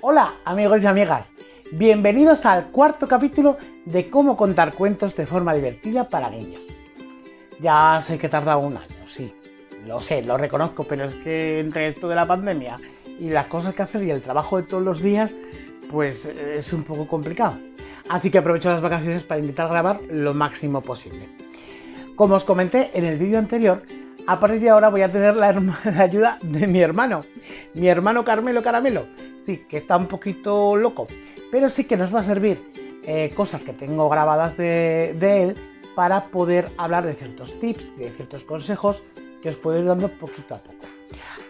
Hola amigos y amigas, bienvenidos al cuarto capítulo de cómo contar cuentos de forma divertida para niños. Ya sé que he tardado un año, sí, lo sé, lo reconozco, pero es que entre esto de la pandemia y las cosas que hacer y el trabajo de todos los días, pues es un poco complicado. Así que aprovecho las vacaciones para intentar grabar lo máximo posible. Como os comenté en el vídeo anterior, a partir de ahora voy a tener la ayuda de mi hermano Carmelo Caramelo. Sí, que está un poquito loco, pero sí que nos va a servir cosas que tengo grabadas de él para poder hablar de ciertos tips y de ciertos consejos que os puedo ir dando poquito a poco.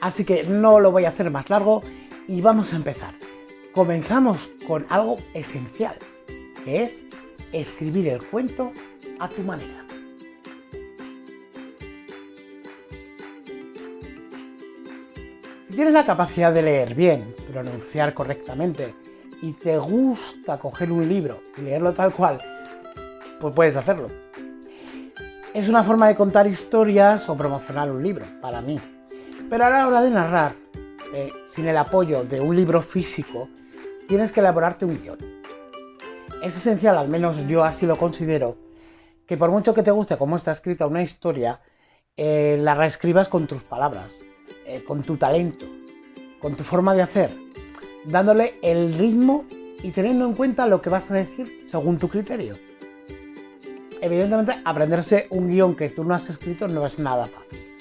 Así que no lo voy a hacer más largo y vamos a empezar. Comenzamos con algo esencial, que es escribir el cuento a tu manera. Si tienes la capacidad de leer bien, pronunciar correctamente y te gusta coger un libro y leerlo tal cual, pues puedes hacerlo. Es una forma de contar historias o promocionar un libro, para mí. Pero a la hora de narrar, sin el apoyo de un libro físico, tienes que elaborarte un guión. Es esencial, al menos yo así lo considero, que por mucho que te guste cómo está escrita una historia, la reescribas con tus palabras, con tu talento, con tu forma de hacer, dándole el ritmo y teniendo en cuenta lo que vas a decir según tu criterio. Evidentemente, aprenderse un guión que tú no has escrito no es nada fácil,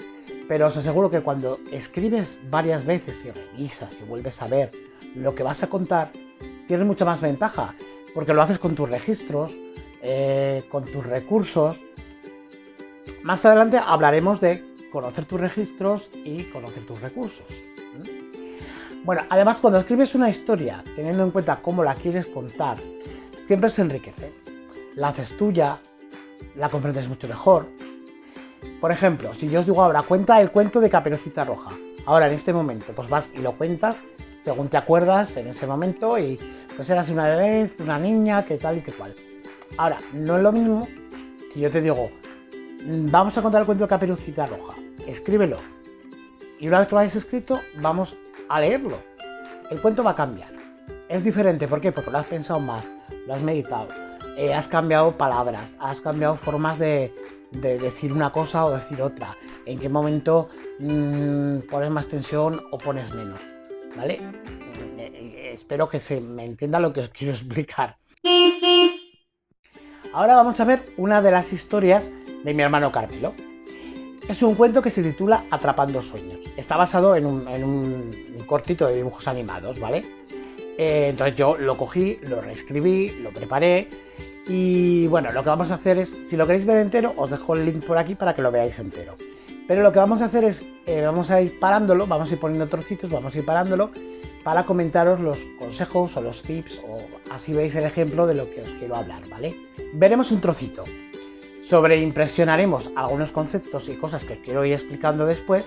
pero os aseguro que cuando escribes varias veces y revisas y vuelves a ver lo que vas a contar, tienes mucha más ventaja, porque lo haces con tus registros, con tus recursos. Más adelante hablaremos de conocer tus registros y conocer tus recursos. Bueno, además cuando escribes una historia, teniendo en cuenta cómo la quieres contar, siempre se enriquece. La haces tuya, la comprendes mucho mejor. Por ejemplo, si yo os digo ahora, cuenta el cuento de Caperucita Roja. Ahora, en este momento, pues vas y lo cuentas según te acuerdas en ese momento y pues eras una vez una niña, que tal y que cual. Ahora, no es lo mismo que yo te digo, vamos a contar el cuento de Caperucita Roja, escríbelo. Y una vez que lo hayas escrito, vamos a leerlo. El cuento va a cambiar. Es diferente, ¿por qué? Porque lo has pensado más, lo has meditado, has cambiado palabras, has cambiado formas de decir una cosa o decir otra. En qué momento pones más tensión o pones menos, ¿vale? Espero que se me entienda lo que os quiero explicar. Ahora vamos a ver una de las historias de mi hermano Carmelo. Es un cuento que se titula Atrapando sueños. Está basado en un cortito de dibujos animados, ¿vale? Entonces yo lo cogí, lo reescribí, lo preparé y bueno, lo que vamos a hacer es, si lo queréis ver entero, os dejo el link por aquí para que lo veáis entero. Pero lo que vamos a hacer es, vamos a ir parándolo, vamos a ir poniendo trocitos, vamos a ir parándolo para comentaros los consejos o los tips o así veis el ejemplo de lo que os quiero hablar, ¿vale? Veremos un trocito. Sobreimpresionaremos algunos conceptos y cosas que quiero ir explicando después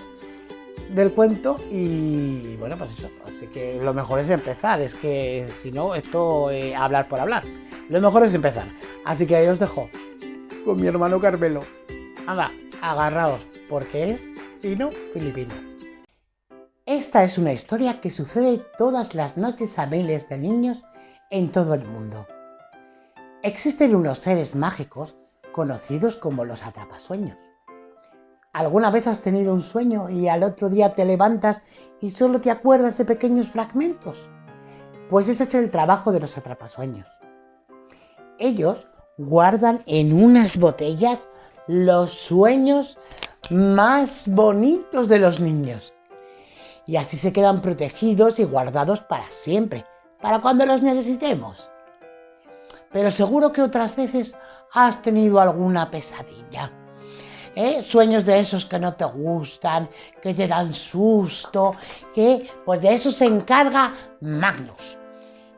del cuento y bueno, pues eso, así que lo mejor es empezar, es que si no, esto hablar por hablar, lo mejor es empezar, así que ahí os dejo con mi hermano Carmelo. Anda, agarraos, porque es fino filipino. Esta es una historia que sucede todas las noches a miles de niños en todo el mundo. Existen unos seres mágicos conocidos como los atrapasueños. ¿Alguna vez has tenido un sueño y al otro día te levantas y solo te acuerdas de pequeños fragmentos? Pues ese es el trabajo de los atrapasueños. Ellos guardan en unas botellas los sueños más bonitos de los niños. Y así se quedan protegidos y guardados para siempre, para cuando los necesitemos. Pero seguro que otras veces has tenido alguna pesadilla. Sueños de esos que no te gustan, que te dan susto, que pues de eso se encarga Magnus.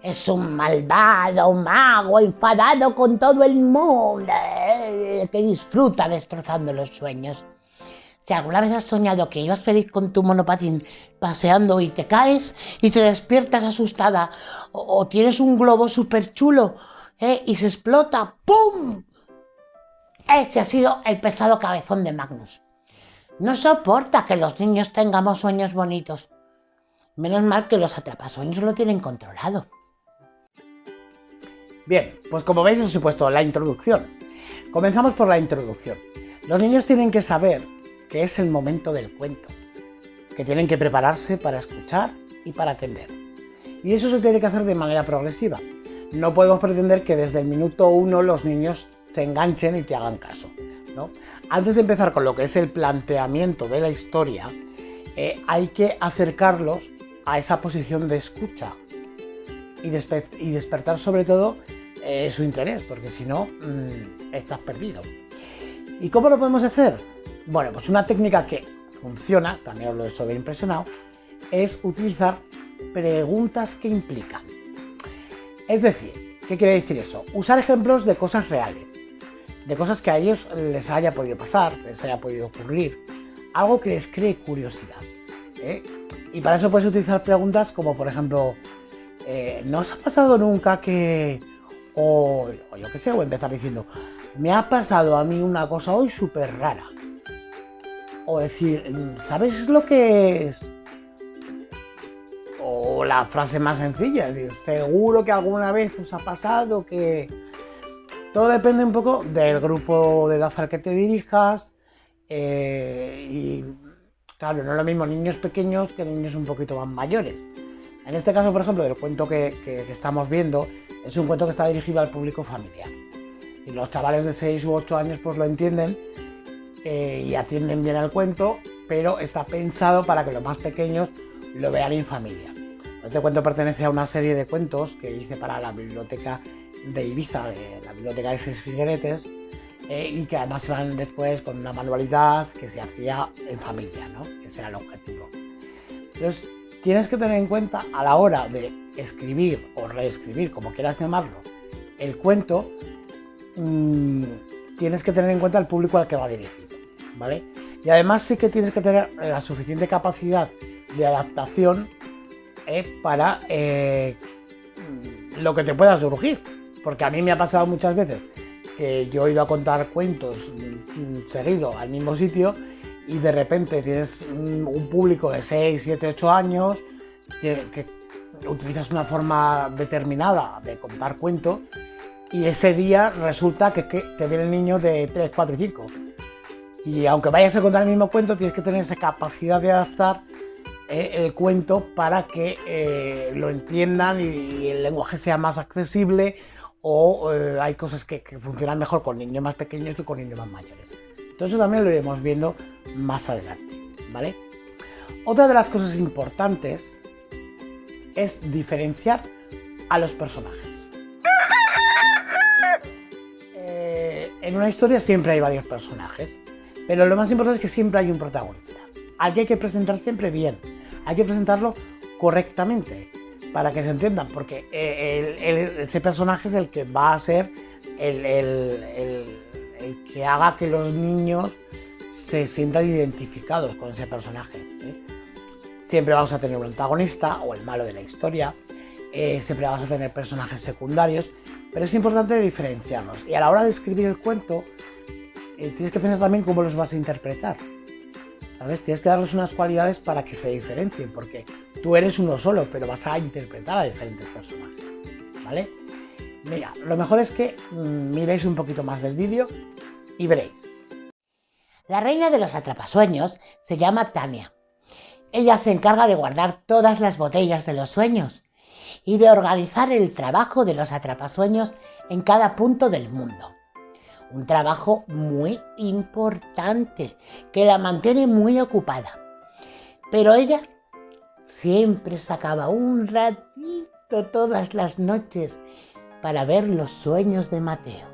Es un malvado mago enfadado con todo el mundo, que disfruta destrozando los sueños. Si alguna vez has soñado que ibas feliz con tu monopatín paseando y te caes y te despiertas asustada, o tienes un globo súper chulo y se explota, ¡pum! Ese ha sido el pesado cabezón de Magnus. No soporta que los niños tengamos sueños bonitos. Menos mal que los atrapasueños lo tienen controlado. Bien, pues como veis os he puesto la introducción. Comenzamos por la introducción. Los niños tienen que saber que es el momento del cuento, que tienen que prepararse para escuchar y para atender. Y eso se tiene que hacer de manera progresiva. No podemos pretender que desde el minuto 1 los niños se enganchen y te hagan caso, ¿no? Antes de empezar con lo que es el planteamiento de la historia, hay que acercarlos a esa posición de escucha y despertar sobre todo su interés, porque si no, estás perdido. ¿Y cómo lo podemos hacer? Bueno, pues una técnica que funciona, también os lo he sobreimpresionado, es utilizar preguntas que implican. Es decir, ¿qué quiere decir eso? Usar ejemplos de cosas reales, de cosas que a ellos les haya podido pasar, les haya podido ocurrir, algo que les cree curiosidad, ¿eh? Y para eso puedes utilizar preguntas como, por ejemplo, ¿no os ha pasado nunca que...? O yo qué sé, o empezar diciendo, me ha pasado a mí una cosa hoy súper rara. O decir, ¿sabes lo que es? O la frase más sencilla, es decir, seguro que alguna vez os ha pasado que... Todo depende un poco del grupo de edad al que te dirijas. Y claro, no es lo mismo niños pequeños que niños un poquito más mayores. En este caso, por ejemplo, del cuento que estamos viendo, es un cuento que está dirigido al público familiar. Y los chavales de 6 u 8 años pues lo entienden y atienden bien al cuento, pero está pensado para que los más pequeños lo vean en familia. Este cuento pertenece a una serie de cuentos que hice para la biblioteca de Ibiza, la biblioteca de Seis Figueretes, y que además se van después con una manualidad que se hacía en familia, ¿no? Ese era el objetivo. Entonces, tienes que tener en cuenta a la hora de escribir o reescribir, como quieras llamarlo, el cuento, tienes que tener en cuenta el público al que va dirigido, ¿vale? Y además sí que tienes que tener la suficiente capacidad de adaptación para lo que te pueda surgir. Porque a mí me ha pasado muchas veces que yo he ido a contar cuentos seguido al mismo sitio y de repente tienes un público de 6, 7, 8 años que utilizas una forma determinada de contar cuentos y ese día resulta que te viene el niño de 3, 4 y 5. Y aunque vayas a contar el mismo cuento, tienes que tener esa capacidad de adaptar el cuento para que lo entiendan y el lenguaje sea más accesible, o hay cosas que funcionan mejor con niños más pequeños que con niños más mayores. Entonces eso también lo iremos viendo más adelante, ¿vale? Otra de las cosas importantes es diferenciar a los personajes. En una historia siempre hay varios personajes, pero lo más importante es que siempre hay un protagonista, al que hay que presentar siempre bien, hay que presentarlo correctamente para que se entiendan, porque ese personaje es el que va a ser el que haga que los niños se sientan identificados con ese personaje, ¿eh? Siempre vamos a tener un antagonista o el malo de la historia, siempre vamos a tener personajes secundarios, pero es importante diferenciarlos. Y a la hora de escribir el cuento, tienes que pensar también cómo los vas a interpretar, ¿sabes? Tienes que darles unas cualidades para que se diferencien, porque tú eres uno solo, pero vas a interpretar a diferentes personajes, ¿vale? Mira, lo mejor es que miréis un poquito más del vídeo y veréis. La reina de los atrapasueños se llama Tania. Ella se encarga de guardar todas las botellas de los sueños y de organizar el trabajo de los atrapasueños en cada punto del mundo. Un trabajo muy importante que la mantiene muy ocupada. Pero ella siempre sacaba un ratito todas las noches para ver los sueños de Mateo,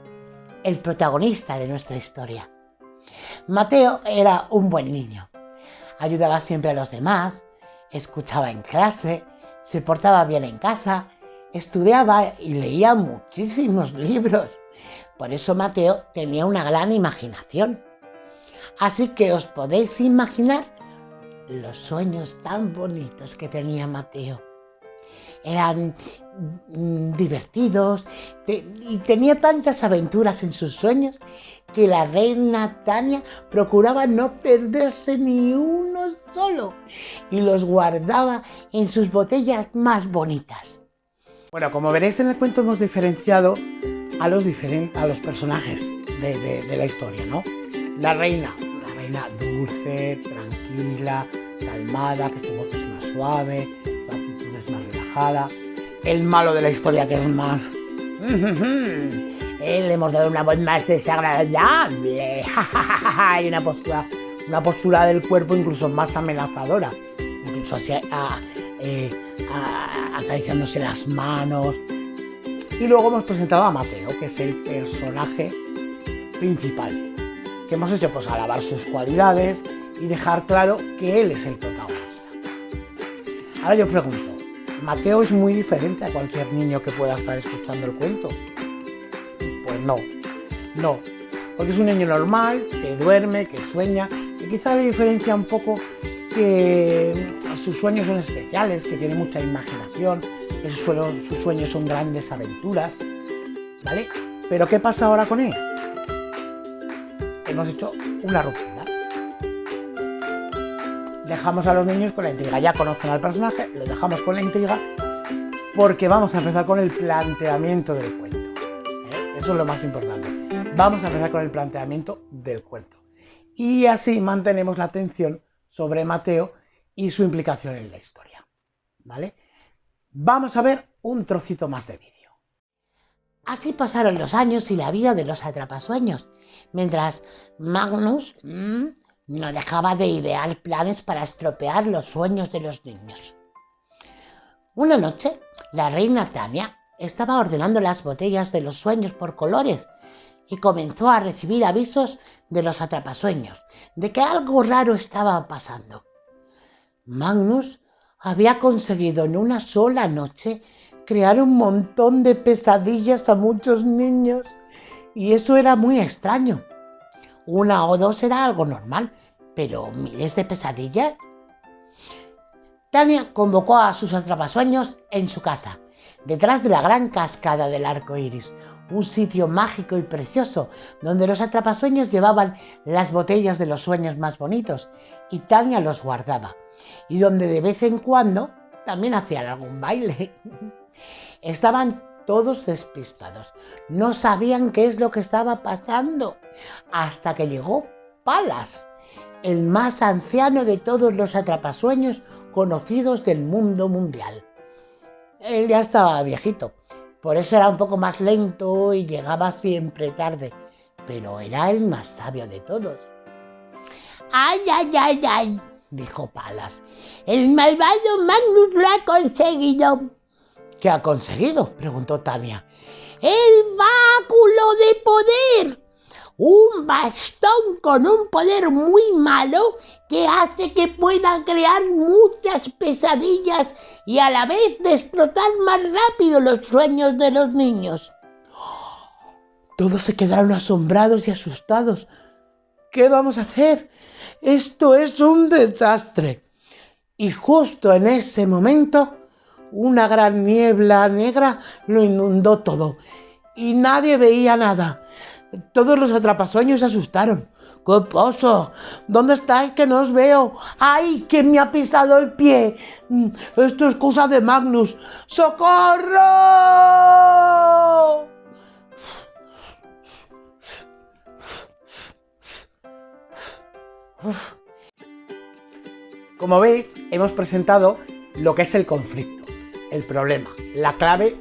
el protagonista de nuestra historia. Mateo era un buen niño. Ayudaba siempre a los demás, escuchaba en clase, se portaba bien en casa, estudiaba y leía muchísimos libros. Por eso Mateo tenía una gran imaginación. Así que os podéis imaginar los sueños tan bonitos que tenía Mateo. eran divertidos y tenía tantas aventuras en sus sueños que la reina Tania procuraba no perderse ni uno solo y los guardaba en sus botellas más bonitas. Bueno, como veréis en el cuento hemos diferenciado a los personajes de la historia, ¿no? La reina dulce, tranquila, calmada, que su voz es más suave, su actitud es más relajada. El malo de la historia, que es más... le hemos dado una voz más desagradable. Y una postura del cuerpo incluso más amenazadora, incluso así acariciándose las manos. Y luego hemos presentado a Mateo, que es el personaje principal, que hemos hecho pues alabar sus cualidades y dejar claro que él es el protagonista. Ahora yo pregunto, ¿Mateo es muy diferente a cualquier niño que pueda estar escuchando el cuento? Pues no, porque es un niño normal, que duerme, que sueña, y quizá le diferencia un poco que sus sueños son especiales, que tiene mucha imaginación, que sus sueños son grandes aventuras, ¿vale? Pero ¿qué pasa ahora con él? Hemos hecho una ruptura. Dejamos a los niños con la intriga, ya conocen al personaje, los dejamos con la intriga porque vamos a empezar con el planteamiento del cuento. Eso es lo más importante. Vamos a empezar con el planteamiento del cuento. Y así mantenemos la atención sobre Mateo y su implicación en la historia, ¿vale? Vamos a ver un trocito más de vídeo. Así pasaron los años y la vida de los atrapasueños, mientras Magnus no dejaba de idear planes para estropear los sueños de los niños. Una noche, la reina Tania estaba ordenando las botellas de los sueños por colores y comenzó a recibir avisos de los atrapasueños de que algo raro estaba pasando. Magnus había conseguido en una sola noche crear un montón de pesadillas a muchos niños y eso era muy extraño. Una o dos era algo normal, pero miles de pesadillas. Tania convocó a sus atrapasueños en su casa, detrás de la gran cascada del arco iris, un sitio mágico y precioso donde los atrapasueños llevaban las botellas de los sueños más bonitos y Tania los guardaba, y donde de vez en cuando también hacían algún baile. Estaban todos despistados, no sabían qué es lo que estaba pasando, hasta que llegó Palas, el más anciano de todos los atrapasueños conocidos del mundo mundial. Él ya estaba viejito, por eso era un poco más lento y llegaba siempre tarde, pero era el más sabio de todos. ¡Ay, ay, ay, ay!, dijo Palas. ¡El malvado Magnus lo ha conseguido! ¿Qué ha conseguido?, preguntó Tania. ¡El báculo de poder! Un bastón con un poder muy malo que hace que pueda crear muchas pesadillas y a la vez destrozar más rápido los sueños de los niños. Todos se quedaron asombrados y asustados. ¿Qué vamos a hacer? Esto es un desastre. Y justo en ese momento, una gran niebla negra lo inundó todo y nadie veía nada. Todos los atrapasueños se asustaron. ¿Qué pasa? ¿Dónde estáis que no os veo? ¡Ay, que me ha pisado el pie! Esto es cosa de Magnus. ¡Socorro! Como veis, hemos presentado lo que es el conflicto, el problema, la clave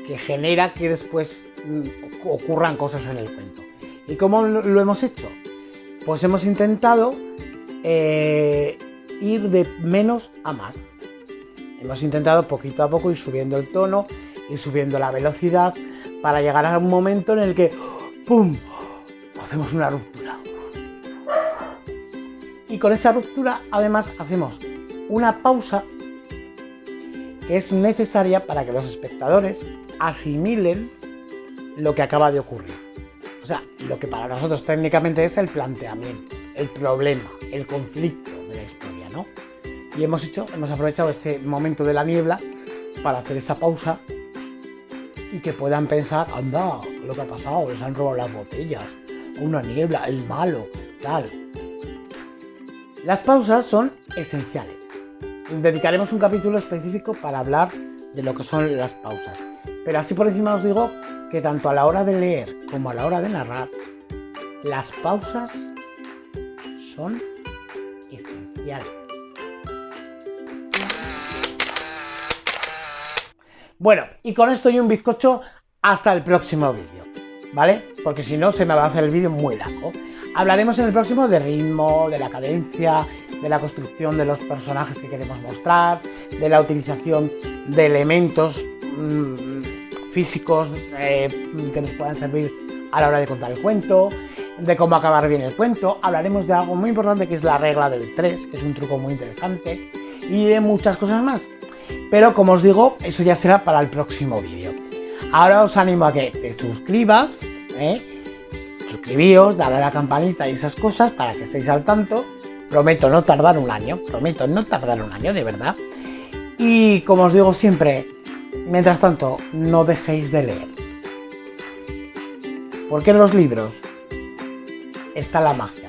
que genera que después ocurran cosas en el cuento. ¿Y cómo lo hemos hecho? Pues hemos intentado ir de menos a más. Hemos intentado poquito a poco ir subiendo el tono, ir subiendo la velocidad para llegar a un momento en el que ¡pum!, hacemos una ruptura. Y con esa ruptura además hacemos una pausa que es necesaria para que los espectadores asimilen lo que acaba de ocurrir. O sea, lo que para nosotros técnicamente es el planteamiento, el problema, el conflicto de la historia, ¿no? y hemos aprovechado este momento de la niebla para hacer esa pausa y que puedan pensar, anda, lo que ha pasado, les han robado las botellas, una niebla, el malo, tal. Las pausas son esenciales. Dedicaremos un capítulo específico para hablar de lo que son las pausas. Pero así por encima os digo que tanto a la hora de leer como a la hora de narrar, las pausas son esenciales. Bueno, y con esto y un bizcocho, hasta el próximo vídeo, ¿vale? Porque si no se me va a hacer el vídeo muy largo. Hablaremos en el próximo de ritmo, de la cadencia, de la construcción de los personajes que queremos mostrar, de la utilización de elementos físicos que nos puedan servir a la hora de contar el cuento, de cómo acabar bien el cuento. Hablaremos de algo muy importante que es la regla del 3, que es un truco muy interesante, y de muchas cosas más. Pero como os digo, eso ya será para el próximo vídeo. Ahora os animo a que te suscribas, suscribíos, dale a la campanita y esas cosas para que estéis al tanto. Prometo no tardar un año, de verdad. Y como os digo siempre, mientras tanto, no dejéis de leer. Porque en los libros está la magia.